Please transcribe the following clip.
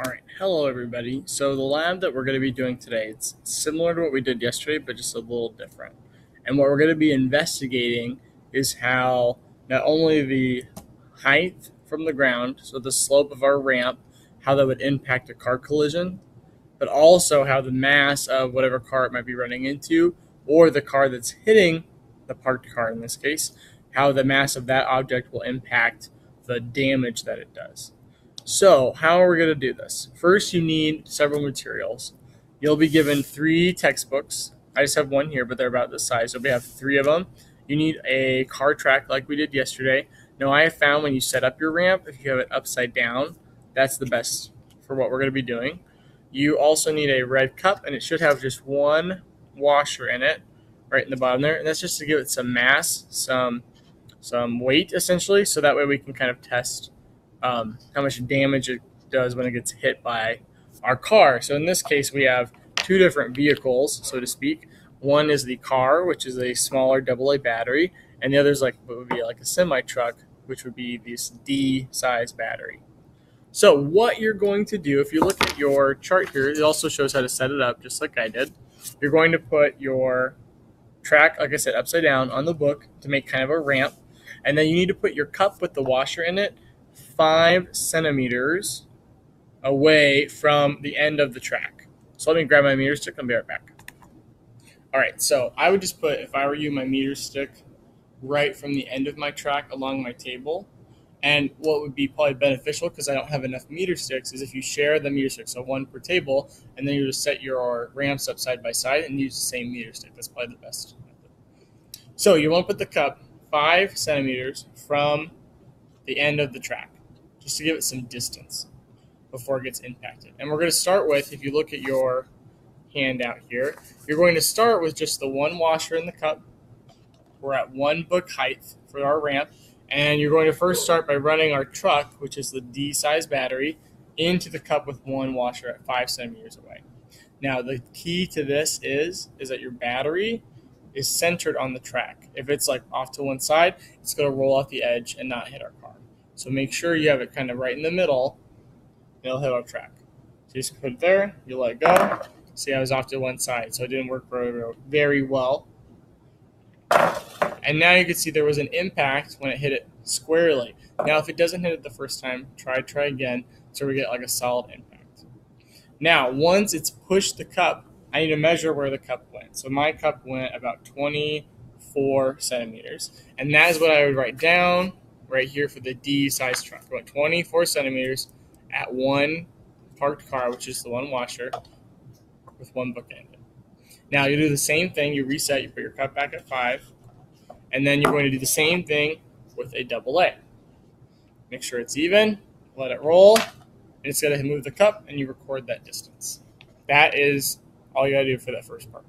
All right, hello everybody. So the lab that we're going to be doing today, it's similar to what we did yesterday, but just a little different. And what we're going to be investigating is how not only the height from the ground, so the slope of our ramp, how that would impact a car collision, but also how the mass of whatever car it might be running into, or the car that's hitting the parked car in this case, how the mass of that object will impact the damage that it does. So, how are we going to do this? First, you need several materials. You'll be given three textbooks. I just have one here, but they're about this size. So we have three of them. You need a car track like we did yesterday. Now, I have found when you set up your ramp, if you have it upside down, that's the best for what we're going to be doing. You also need a red cup, and it should have just one washer in it, right in the bottom there. And that's just to give it some mass, some weight, essentially, so that way we can kind of test how much damage it does when it gets hit by our car. So in this case, we have two different vehicles, so to speak. One is the car, which is a smaller AA battery, and the other is like what would be like a semi truck, which would be this D size battery. So what you're going to do, if you look at your chart here, it also shows how to set it up, just like I did. You're going to put your track, like I said, upside down on the book to make kind of a ramp, and then you need to put your cup with the washer in it 5 centimeters away from the end of the track. So let me grab my meter stick and be right back. All right, so I would just put, if I were you, my meter stick right from the end of my track along my table. And what would be probably beneficial, because I don't have enough meter sticks, is if you share the meter stick, so one per table, and then you just set your ramps up side by side and use the same meter stick. That's probably the best method. So you want to put the cup 5 centimeters from the end of the track, just to give it some distance before it gets impacted. And we're going to start with, if you look at your handout here, you're going to start with just the one washer in the cup. We're at one book height for our ramp. And you're going to first start by running our truck, which is the D size battery, into the cup with one washer at 5 centimeters away. Now, the key to this is that your battery is centered on the track. If it's like off to one side, it's going to roll off the edge and not hit our car. So make sure you have it kind of right in the middle, and it'll hit our track. So you just put it there, you let it go. See, I was off to one side, so it didn't work very well. And now you can see there was an impact when it hit it squarely. Now, if it doesn't hit it the first time, try again so we get like a solid impact. Now, once it's pushed the cup, I need to measure where the cup went. So my cup went about 24 centimeters. And that is what I would write down right here for the D size truck. I went 24 centimeters at one parked car, which is the one washer, with one book ended. Now, you do the same thing. You reset. You put your cup back at 5. And then you're going to do the same thing with a AA. Make sure it's even, let it roll, and it's going to move the cup, and you record that distance. That is all you got to do for that first part.